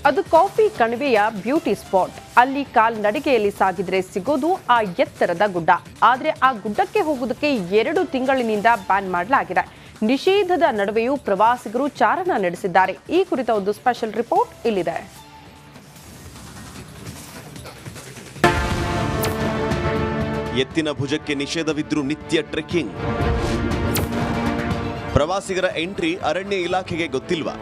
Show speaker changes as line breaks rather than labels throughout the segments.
ಅದು ಕಾಫಿ ಕಣಿವೆಯ beauty spot. ಅಲ್ಲಿ ಕಾಲ್ನಡಿಗೆಯಲ್ಲಿ ಸಾಗಿದ್ರೆ ಸಿಗೋದು ಆ ಎತ್ತರದ ಗುಡ್ಡ. ಆದರೆ ಆ ಗುಡ್ಡಕ್ಕೆ ಹೋಗೋದಕ್ಕೆ 2 ತಿಂಗಳಿನಿಂದ ಬ್ಯಾನ್ ಮಾಡಲಾಗಿದೆ. ನಿಷೇಧದ ನಡುವೆಯೂ ಪ್ರವಾಸಿಗರು ಚಾರಣ ನಡೆಸಿದ್ದಾರೆ. ಈ ಕುರಿತ ಒಂದು ಸ್ಪೆಷಲ್ ರಿಪೋರ್ಟ್ ಇಲ್ಲಿದೆ.
ಎತ್ತಿನ ಭುಜಕ್ಕೆ ನಿಷೇಧವಿದ್ರೂ ನಿತ್ಯ ಟ್ರೆಕ್ಕಿಂಗ್. ಪ್ರವಾಸಿಗರ ಎಂಟ್ರಿ ಅರಣ್ಯ ಇಲಾಖೆಗೆ ಗೊತ್ತಿಲ್ವಾ?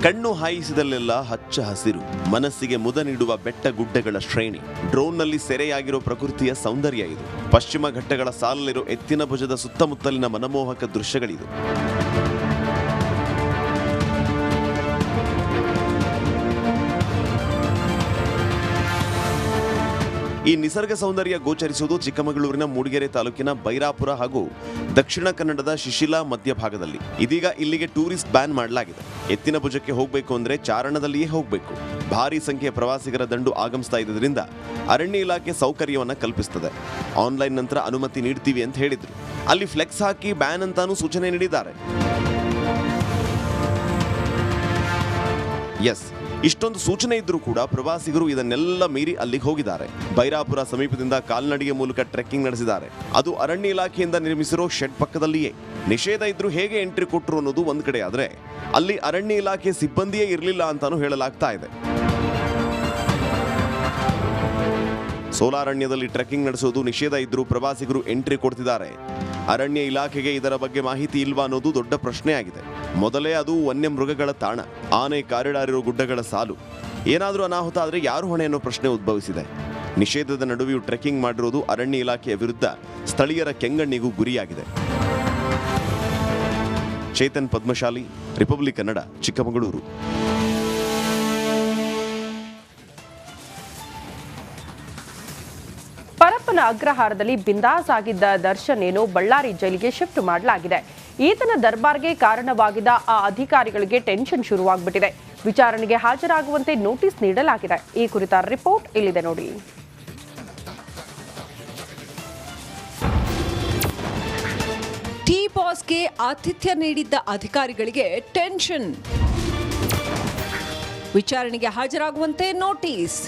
ಕಣ್ಣು ಹಾಯಿಸಿದಲ್ಲೆಲ್ಲ ಹಚ್ಚ ಹಸಿರು, ಮನಸ್ಸಿಗೆ ಮುದ ನೀಡುವ ಬೆಟ್ಟ ಗುಡ್ಡಗಳ ಶ್ರೇಣಿ. ಡ್ರೋನ್ನಲ್ಲಿ ಸೆರೆಯಾಗಿರೋ ಪ್ರಕೃತಿಯ ಸೌಂದರ್ಯ ಇದು. ಪಶ್ಚಿಮ ಘಟ್ಟಗಳ ಸಾಲಲ್ಲಿರೋ ಎತ್ತಿನ ಭುಜದ ಸುತ್ತಮುತ್ತಲಿನ ಮನಮೋಹಕ ದೃಶ್ಯಗಳಿದು. ಈ ನಿಸರ್ಗ ಸೌಂದರ್ಯ ಗೋಚರಿಸುವುದು ಚಿಕ್ಕಮಗಳೂರಿನ ಮೂಡಿಗೆರೆ ತಾಲೂಕಿನ ಬೈರಾಪುರ ಹಾಗೂ ದಕ್ಷಿಣ ಕನ್ನಡದ ಶಿಶಿಲಾ ಮಧ್ಯಭಾಗದಲ್ಲಿ. ಇದೀಗ ಇಲ್ಲಿಗೆ ಟೂರಿಸ್ಟ್ ಬ್ಯಾನ್ ಮಾಡಲಾಗಿದೆ. ಎತ್ತಿನ ಭುಜಕ್ಕೆ ಹೋಗಬೇಕು ಅಂದ್ರೆ ಚಾರಣದಲ್ಲಿಯೇ ಹೋಗಬೇಕು. ಭಾರಿ ಸಂಖ್ಯೆಯ ಪ್ರವಾಸಿಗರ ದಂಡು ಆಗಮಿಸ್ತಾ ಇದ್ದರಿಂದ ಅರಣ್ಯ ಇಲಾಖೆ ಸೌಕರ್ಯವನ್ನ ಕಲ್ಪಿಸುತ್ತದೆ. ಆನ್ಲೈನ್ ನಂತರ ಅನುಮತಿ ನೀಡ್ತೀವಿ ಅಂತ ಹೇಳಿದ್ರು. ಅಲ್ಲಿ ಫ್ಲೆಕ್ಸ್ ಹಾಕಿ ಬ್ಯಾನ್ ಅಂತಾನೂ ಸೂಚನೆ ನೀಡಿದ್ದಾರೆ. ಎಸ್, ಇಷ್ಟೊಂದು ಸೂಚನೆ ಇದ್ರೂ ಕೂಡ ಪ್ರವಾಸಿಗರು ಇದನ್ನೆಲ್ಲ ಮೀರಿ ಅಲ್ಲಿಗೆ ಹೋಗಿದ್ದಾರೆ. ಬೈರಾಪುರ ಸಮೀಪದಿಂದ ಕಾಲ್ನಡಿಗೆ ಮೂಲಕ ಟ್ರೆಕ್ಕಿಂಗ್ ನಡೆಸಿದ್ದಾರೆ. ಅದು ಅರಣ್ಯ ಇಲಾಖೆಯಿಂದ ನಿರ್ಮಿಸಿರೋ ಶೆಡ್ ಪಕ್ಕದಲ್ಲಿಯೇ. ನಿಷೇಧ ಇದ್ರೂ ಹೇಗೆ ಎಂಟ್ರಿ ಕೊಟ್ಟರು ಅನ್ನೋದು ಒಂದ್ ಕಡೆ ಆದ್ರೆ, ಅಲ್ಲಿ ಅರಣ್ಯ ಇಲಾಖೆ ಸಿಬ್ಬಂದಿಯೇ ಇರಲಿಲ್ಲ ಅಂತಾನೂ ಹೇಳಲಾಗ್ತಾ ಇದೆ. ಸೋಲಾರಣ್ಯದಲ್ಲಿ ಟ್ರೆಕ್ಕಿಂಗ್ ನಡೆಸೋದು ನಿಷೇಧ ಇದ್ರೂ ಪ್ರವಾಸಿಗರು ಎಂಟ್ರಿ ಕೊಡ್ತಿದ್ದಾರೆ. ಅರಣ್ಯ ಇಲಾಖೆಗೆ ಇದರ ಬಗ್ಗೆ ಮಾಹಿತಿ ಇಲ್ವಾ ಅನ್ನೋದು ದೊಡ್ಡ ಪ್ರಶ್ನೆ ಆಗಿದೆ. ಮೊದಲೇ ಅದು ವನ್ಯ ಮೃಗಗಳ ತಾಣ, ಆನೆ ಕಾರಿಡಾರಿರೋ ಗುಡ್ಡಗಳ ಸಾಲು. ಏನಾದರೂ ಅನಾಹುತ ಆದರೆ ಯಾರು ಹೊಣೆ ಅನ್ನೋ ಪ್ರಶ್ನೆ ಉದ್ಭವಿಸಿದೆ. ನಿಷೇಧದ ನಡುವೆಯೂ ಟ್ರೆಕ್ಕಿಂಗ್ ಮಾಡಿರೋದು ಅರಣ್ಯ ಇಲಾಖೆಯ ವಿರುದ್ಧ ಸ್ಥಳೀಯರ ಕೆಂಗಣ್ಣಿಗೂ ಗುರಿಯಾಗಿದೆ. ಚೇತನ್ ಪದ್ಮಶಾಲಿ, ರಿಪಬ್ಲಿಕ್ ಕನ್ನಡ, ಚಿಕ್ಕಮಗಳೂರು.
ಪರಪ್ಪನ ಅಗ್ರಹಾರದಲ್ಲಿ ಬಿಂದಾಸ್ ಆಗಿದ್ದ ದರ್ಶನ್ ಏನೋ ಬಳ್ಳಾರಿ ಜೈಲಿಗೆ ಶಿಫ್ಟ್ ಮಾಡಲಾಗಿದೆ. ಈತನ ದರ್ಬಾರ್ಗೆ ಕಾರಣವಾಗಿದ್ದ ಆ ಅಧಿಕಾರಿಗಳಿಗೆ ಟೆನ್ಷನ್ ಶುರುವಾಗ್ಬಿಟ್ಟಿದೆ. ವಿಚಾರಣೆಗೆ ಹಾಜರಾಗುವಂತೆ ನೋಟಿಸ್ ನೀಡಲಾಗಿದೆ. ಈ ಕುರಿತ ರಿಪೋರ್ಟ್ ಇಲ್ಲಿದೆ ನೋಡಿ.
ಟೀ ಬಾಸ್ಗೆ ಆತಿಥ್ಯ ನೀಡಿದ್ದ ಅಧಿಕಾರಿಗಳಿಗೆ ಟೆನ್ಷನ್. ವಿಚಾರಣೆಗೆ ಹಾಜರಾಗುವಂತೆ ನೋಟಿಸ್.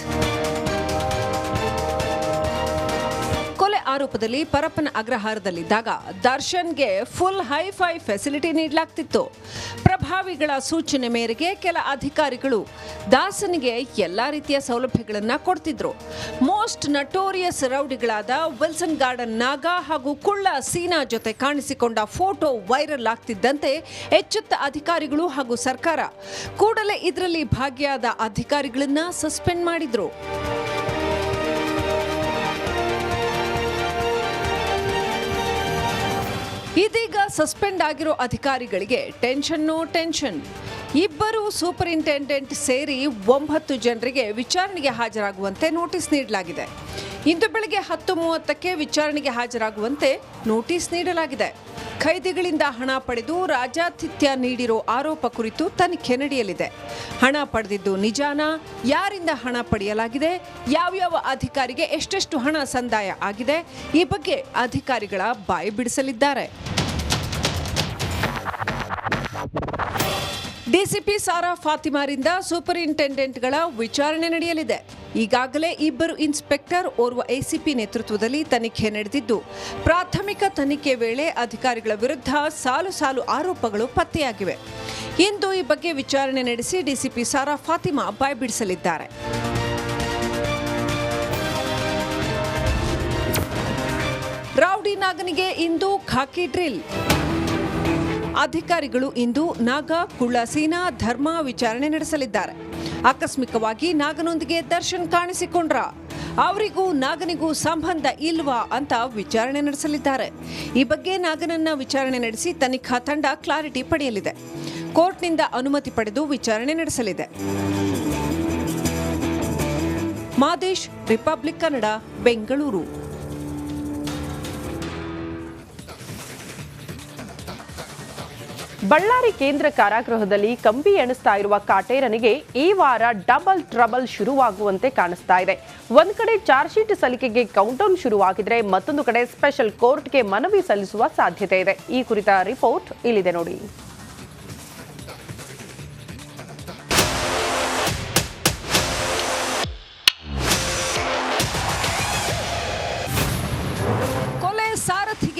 ಕೊಲೆ ಆರೋಪದಲ್ಲಿ ಪರಪ್ಪನ ಅಗ್ರಹಾರದಲ್ಲಿದ್ದಾಗ ದರ್ಶನ್ಗೆ ಫುಲ್ ಹೈಫೈ ಫೆಸಿಲಿಟಿ ನೀಡಲಾಗ್ತಿತ್ತು. ಪ್ರಭಾವಿಗಳ ಸೂಚನೆ ಮೇರೆಗೆ ಕೆಲ ಅಧಿಕಾರಿಗಳು ದಾಸನಿಗೆ ಎಲ್ಲಾ ರೀತಿಯ ಸೌಲಭ್ಯಗಳನ್ನ ಕೊಡ್ತಿದ್ರು. ಮೋಸ್ಟ್ ನಟೋರಿಯಸ್ ರೌಡಿಗಳಾದ ವಿಲ್ಸನ್ ಗಾರ್ಡನ್ ನಾಗ ಹಾಗೂ ಕುಳ್ಳ ಸೀನಾ ಜೊತೆ ಕಾಣಿಸಿಕೊಂಡ ಫೋಟೋ ವೈರಲ್ ಆಗ್ತಿದ್ದಂತೆ ಎಚ್ಚೆತ್ತ ಅಧಿಕಾರಿಗಳು ಹಾಗೂ ಸರ್ಕಾರ ಕೂಡಲೇ ಇದರಲ್ಲಿ ಭಾಗಿಯಾದ ಅಧಿಕಾರಿಗಳನ್ನ ಸಸ್ಪೆಂಡ್ ಮಾಡಿದ್ರು. ಇದೀಗ ಸಸ್ಪೆಂಡ್ ಆಗಿರೋ ಅಧಿಕಾರಿಗಳಿಗೆ ಟೆನ್ಷನ್. ಇಬ್ಬರು ಸೂಪರಿಂಟೆಂಡೆಂಟ್ ಸೇರಿ 9 ಜನರಿಗೆ ವಿಚಾರಣೆಗೆ ಹಾಜರಾಗುವಂತೆ ನೋಟಿಸ್ ನೀಡಲಾಗಿದೆ. ಇಂದು ಬೆಳಗ್ಗೆ 10:30ಕ್ಕೆ ವಿಚಾರಣೆಗೆ ಹಾಜರಾಗುವಂತೆ ನೋಟಿಸ್ ನೀಡಲಾಗಿದೆ. ಖೈದಿಗಳಿಂದ ಹಣ ಪಡೆದು ರಾಜಾತಿಥ್ಯ ನೀಡಿರೋ ಆರೋಪ ಕುರಿತು ತನಿಖೆ ನಡೆಯಲಿದೆ. ಹಣ ಪಡೆದಿದ್ದು ನಿಜಾನಾ? ಯಾರಿಂದ ಹಣ ಪಡೆಯಲಾಗಿದೆ? ಯಾವ್ಯಾವ ಅಧಿಕಾರಿಗೆ ಎಷ್ಟೆಷ್ಟು ಹಣ ಸಂದಾಯ ಆಗಿದೆ? ಈ ಬಗ್ಗೆ ಅಧಿಕಾರಿಗಳ ಬಾಯಿ ಬಿಡಿಸಲಿದ್ದಾರೆ. ಡಿಸಿಪಿ ಸಾರಾ ಫಾತಿಮಾರಿಂದ ಸೂಪರಿಂಟೆಂಡೆಂಟ್ಗಳ ವಿಚಾರಣೆ ನಡೆಯಲಿದೆ. ಈಗಾಗಲೇ 2 ಇನ್ಸ್ಪೆಕ್ಟರ್, ಓರ್ವ ಎಸಿಪಿ ನೇತೃತ್ವದಲ್ಲಿ ತನಿಖೆ ನಡೆದಿದ್ದು, ಪ್ರಾಥಮಿಕ ತನಿಖೆ ವೇಳೆ ಅಧಿಕಾರಿಗಳ ವಿರುದ್ಧ ಸಾಲು ಆರೋಪಗಳು ಪತ್ತೆಯಾಗಿವೆ. ಇಂದು ಈ ಬಗ್ಗೆ ವಿಚಾರಣೆ ನಡೆಸಿ ಡಿಸಿಪಿ ಸಾರಾ ಫಾತಿಮಾ ಬಾಯ್ಬಿಡಿಸಲಿದ್ದಾರೆ. ರೌಡಿ ನಾಗನಿಗೆ ಇಂದು ಖಾಕಿ ಡ್ರಿಲ್. ಅಧಿಕಾರಿಗಳು ಇಂದು ನಾಗ, ಕುಳ್ಳ ಸೀನಾ, ಧರ್ಮ ವಿಚಾರಣೆ ನಡೆಸಲಿದ್ದಾರೆ. ಆಕಸ್ಮಿಕವಾಗಿ ನಾಗನೊಂದಿಗೆ ದರ್ಶನ್ ಕಾಣಿಸಿಕೊಂಡ್ರ? ಅವರಿಗೂ ನಾಗನಿಗೂ ಸಂಬಂಧ ಇಲ್ವಾ ಅಂತ ವಿಚಾರಣೆ ನಡೆಸಲಿದ್ದಾರೆ. ಈ ಬಗ್ಗೆ ನಾಗನನ್ನ ವಿಚಾರಣೆ ನಡೆಸಿ ತನಿಖಾ ತಂಡ ಕ್ಲಾರಿಟಿ ಪಡೆಯಲಿದೆ. ಕೋರ್ಟ್ನಿಂದ ಅನುಮತಿ ಪಡೆದು ವಿಚಾರಣೆ ನಡೆಸಲಿದೆ. ಮಾದೇಶ್, ರಿಪಬ್ಲಿಕ್ ಕನ್ನಡ, ಬೆಂಗಳೂರು.
ಬಳ್ಳಾರಿ ಕೇಂದ್ರ ಕಾರಾಗೃಹದಲ್ಲಿ ಕಂಬಿ ಎಣಿಸ್ತಾ ಇರುವ ಕಾಟೇರನಿಗೆ ಈ ವಾರ ಡಬಲ್ ಟ್ರಬಲ್ ಶುರುವಾಗುವಂತೆ ಕಾಣಿಸ್ತಾ ಇದೆ. ಒಂದ್ ಕಡೆ ಚಾರ್ಜ್ ಶೀಟ್ ಸಲ್ಲಿಕೆಗೆ ಕೌಂಟೌನ್ ಶುರುವಾಗಿದ್ರೆ, ಮತ್ತೊಂದು ಕಡೆ ಸ್ಪೆಷಲ್ ಕೋರ್ಟ್ಗೆ ಮನವಿ ಸಲ್ಲಿಸುವ ಸಾಧ್ಯತೆ ಇದೆ. ಈ ಕುರಿತ ರಿಪೋರ್ಟ್ ಇಲ್ಲಿದೆ ನೋಡಿ.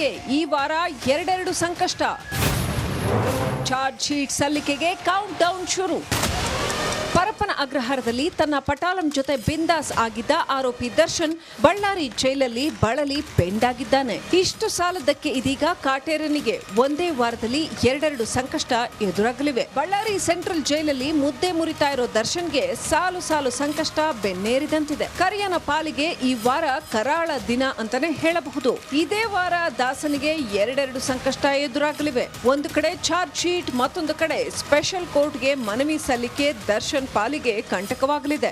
ಪಾಲಿಗೆ ಈ ವಾರ ಎರಡೆರಡು ಸಂಕಷ್ಟ. ಚಾರ್ಜ್ ಶೀಟ್ ಸಲ್ಲಿಕೆಗೆ ಕೌಂಟ್ ಡೌನ್ ಶುರು. ಪರಪ್ಪನ ಅಗ್ರಹಾರದಲ್ಲಿ ತನ್ನ ಪಟಾಲಂ ಜೊತೆ ಬಿಂದಾಸ್ ಆಗಿದ್ದ ಆರೋಪಿ ದರ್ಶನ್ ಬಳ್ಳಾರಿ ಜೈಲಲ್ಲಿ ಬಳಲಿ ಬೆಂಡಾಗಿದ್ದಾನೆ. ಇಷ್ಟು ಸಾಲದಕ್ಕೆ ಇದೀಗ ಕಾಟೇರನಿಗೆ ಒಂದೇ ವಾರದಲ್ಲಿ ಎರಡೆರಡು ಸಂಕಷ್ಟ ಎದುರಾಗಲಿವೆ. ಬಳ್ಳಾರಿ ಸೆಂಟ್ರಲ್ ಜೈಲಲ್ಲಿ ಮುದ್ದೆ ಮುರಿತಾ ಇರೋ ದರ್ಶನ್ಗೆ ಸಾಲು ಸಾಲು ಸಂಕಷ್ಟ ಬೆನ್ನೇರಿದಂತಿದೆ. ಕರಿಯನ ಪಾಲಿಗೆ ಈ ವಾರ ಕರಾಳ ದಿನ ಅಂತಾನೆ ಹೇಳಬಹುದು. ಇದೇ ವಾರ ದಾಸನಿಗೆ ಎರಡೆರಡು ಸಂಕಷ್ಟ ಎದುರಾಗಲಿವೆ. ಒಂದು ಕಡೆ ಚಾರ್ಜ್ ಶೀಟ್, ಮತ್ತೊಂದು ಕಡೆ ಸ್ಪೆಷಲ್ ಕೋರ್ಟ್ಗೆ ಮನವಿ ಸಲ್ಲಿಕೆ ದರ್ಶನ್ ಪಾಲಿಗೆ ಕಂಟಕವಾಗಲಿದೆ.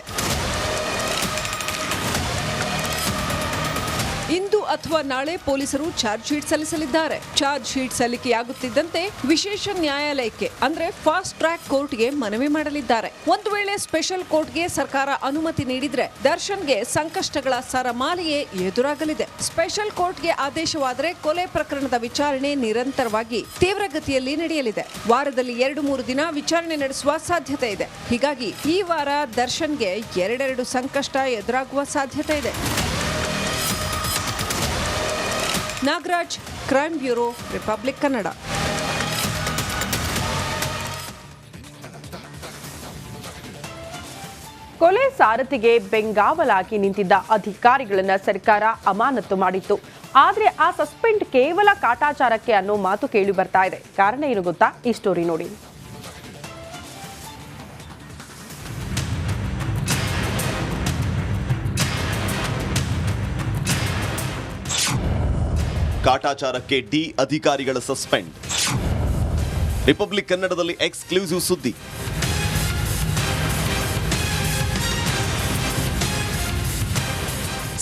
ಇಂದು ಅಥವಾ ನಾಳೆ ಪೊಲೀಸರು ಚಾರ್ಜ್ ಶೀಟ್ ಸಲ್ಲಿಸಲಿದ್ದಾರೆ. ಚಾರ್ಜ್ ಶೀಟ್ ಸಲ್ಲಿಕೆಯಾಗುತ್ತಿದ್ದಂತೆ ವಿಶೇಷ ನ್ಯಾಯಾಲಯಕ್ಕೆ ಅಂದ್ರೆ ಫಾಸ್ಟ್ ಟ್ರ್ಯಾಕ್ ಕೋರ್ಟ್ಗೆ ಮನವಿ ಮಾಡಲಿದ್ದಾರೆ. ಒಂದು ವೇಳೆ ಸ್ಪೆಷಲ್ ಕೋರ್ಟ್ಗೆ ಸರ್ಕಾರ ಅನುಮತಿ ನೀಡಿದ್ರೆ ದರ್ಶನ್ಗೆ ಸಂಕಷ್ಟಗಳ ಸರಮಾಲೆಯೇ ಎದುರಾಗಲಿದೆ. ಸ್ಪೆಷಲ್ ಕೋರ್ಟ್ಗೆ ಆದೇಶವಾದರೆ ಕೊಲೆ ಪ್ರಕರಣದ ವಿಚಾರಣೆ ನಿರಂತರವಾಗಿ ತೀವ್ರಗತಿಯಲ್ಲಿ ನಡೆಯಲಿದೆ. ವಾರದಲ್ಲಿ 2-3 ದಿನ ವಿಚಾರಣೆ ನಡೆಸುವ ಸಾಧ್ಯತೆ ಇದೆ. ಹೀಗಾಗಿ ಈ ವಾರ ದರ್ಶನ್ಗೆ ಎರಡೆರಡು ಸಂಕಷ್ಟ ಎದುರಾಗುವ ಸಾಧ್ಯತೆ ಇದೆ. Nagaraj, crime bureau, republic Kannada.
ಕೊಲೆ ಸಾರಥಿಗೆ ಬೆಂಗಾವಲಾಗಿ ನಿಂತಿದ್ದ ಅಧಿಕಾರಿಗಳನ್ನ ಸರ್ಕಾರ ಅಮಾನತು ಮಾಡಿತ್ತು. ಆದ್ರೆ ಆ ಸಸ್ಪೆಂಡ್ ಕೇವಲ ಕಾಟಾಚಾರಕ್ಕೆ ಅನ್ನೋ ಮಾತು ಕೇಳಿ ಬರ್ತಾ ಇದೆ. ಕಾರಣ ಏನು ಗೊತ್ತಾ? ಈ ಸ್ಟೋರಿ ನೋಡಿ.
ಕಾಟಾಚಾರಕ್ಕೆ ಡಿ ಅಧಿಕಾರಿಗಳ ಸಸ್ಪೆಂಡ್. ರಿಪಬ್ಲಿಕ್ ಕನ್ನಡದಲ್ಲಿ ಎಕ್ಸ್ಕ್ಲೂಸಿವ್ ಸುದ್ದಿ.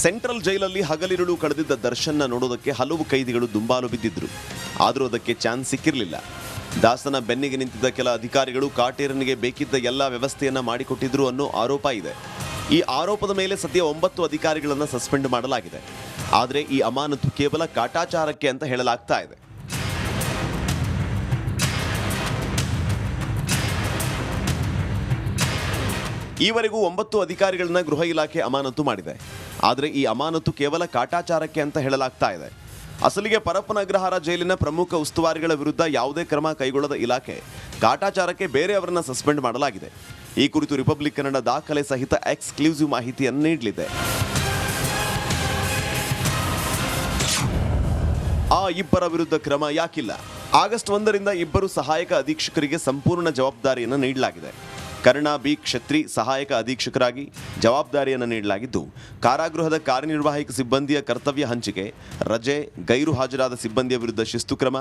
ಸೆಂಟ್ರಲ್ ಜೈಲಲ್ಲಿ ಹಗಲಿರುಳು ಕಳೆದಿದ್ದ ದರ್ಶನ್ನ ನೋಡೋದಕ್ಕೆ ಹಲವು ಕೈದಿಗಳು ದುಂಬಾಲು ಬಿದ್ದಿದ್ರು. ಆದರೂ ಅದಕ್ಕೆ ಚಾನ್ಸ್ ಸಿಕ್ಕಿರಲಿಲ್ಲ. ದಾಸನ ಬೆನ್ನಿಗೆ ನಿಂತಿದ್ದ ಕೆಲ ಅಧಿಕಾರಿಗಳು ಕಾಟೇರನಿಗೆ ಬೇಕಿದ್ದ ಎಲ್ಲ ವ್ಯವಸ್ಥೆಯನ್ನ ಮಾಡಿಕೊಟ್ಟಿದ್ರು ಅನ್ನೋ ಆರೋಪ ಇದೆ. ಈ ಆರೋಪದ ಮೇಲೆ ಸದ್ಯ 9 ಅಧಿಕಾರಿಗಳನ್ನು ಸಸ್ಪೆಂಡ್ ಮಾಡಲಾಗಿದೆ. ಆದರೆ ಈ ಅಮಾನತು ಕೇವಲ ಕಾಟಾಚಾರಕ್ಕೆ ಅಂತ ಹೇಳಲಾಗ್ತಾ ಇದೆ. ಈವರೆಗೂ 9 ಅಧಿಕಾರಿಗಳನ್ನ ಗೃಹ ಇಲಾಖೆ ಅಮಾನತು ಮಾಡಿದೆ. ಆದರೆ ಈ ಅಮಾನತು ಕೇವಲ ಕಾಟಾಚಾರಕ್ಕೆ ಅಂತ ಹೇಳಲಾಗ್ತಾ ಇದೆ. ಅಸಲಿಗೆ ಪರಪ್ಪನ ಅಗ್ರಹಾರ ಜೈಲಿನ ಪ್ರಮುಖ ಉಸ್ತುವಾರಿಗಳ ವಿರುದ್ಧ ಯಾವುದೇ ಕ್ರಮ ಕೈಗೊಳ್ಳದ ಇಲಾಖೆ ಕಾಟಾಚಾರಕ್ಕೆ ಬೇರೆಯವರನ್ನ ಸಸ್ಪೆಂಡ್ ಮಾಡಲಾಗಿದೆ. ಈ ಕುರಿತು ರಿಪಬ್ಲಿಕ್ ಕನ್ನಡ ದಾಖಲೆ ಸಹಿತ ಎಕ್ಸ್ಕ್ಲೂಸಿವ್ ಮಾಹಿತಿಯನ್ನು ನೀಡಲಿದೆ. ಆ ಇಬ್ಬರ ವಿರುದ್ಧ ಕ್ರಮ ಯಾಕಿಲ್ಲ? ಆಗಸ್ಟ್ 1ರಿಂದ ಇಬ್ಬರು ಸಹಾಯಕ ಅಧೀಕ್ಷಕರಿಗೆ ಸಂಪೂರ್ಣ ಜವಾಬ್ದಾರಿಯನ್ನು ನೀಡಲಾಗಿದೆ. ಕರ್ಣ ಬಿ ಕ್ಷತ್ರಿ ಸಹಾಯಕ ಅಧೀಕ್ಷಕರಾಗಿ ಜವಾಬ್ದಾರಿಯನ್ನು ನೀಡಲಾಗಿದ್ದು, ಕಾರಾಗೃಹದ ಕಾರ್ಯನಿರ್ವಾಹಕ ಸಿಬ್ಬಂದಿಯ ಕರ್ತವ್ಯ ಹಂಚಿಕೆ, ರಜೆ, ಗೈರು ಹಾಜರಾದ ಸಿಬ್ಬಂದಿಯ ವಿರುದ್ಧ ಶಿಸ್ತು ಕ್ರಮ,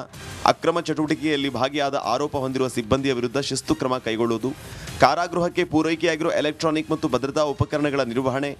ಅಕ್ರಮ ಚಟುವಟಿಕೆಯಲ್ಲಿ ಭಾಗಿಯಾದ ಆರೋಪ ಹೊಂದಿರುವ ಸಿಬ್ಬಂದಿಯ ವಿರುದ್ಧ ಶಿಸ್ತು ಕ್ರಮ ಕೈಗೊಳ್ಳುವುದು, ಕಾರಾಗೃಹಕ್ಕೆ ಪೂರೈಕೆಯಾಗಿರುವ ಎಲೆಕ್ಟ್ರಾನಿಕ್ ಮತ್ತು ಭದ್ರತಾ ಉಪಕರಣಗಳ ನಿರ್ವಹಣೆ,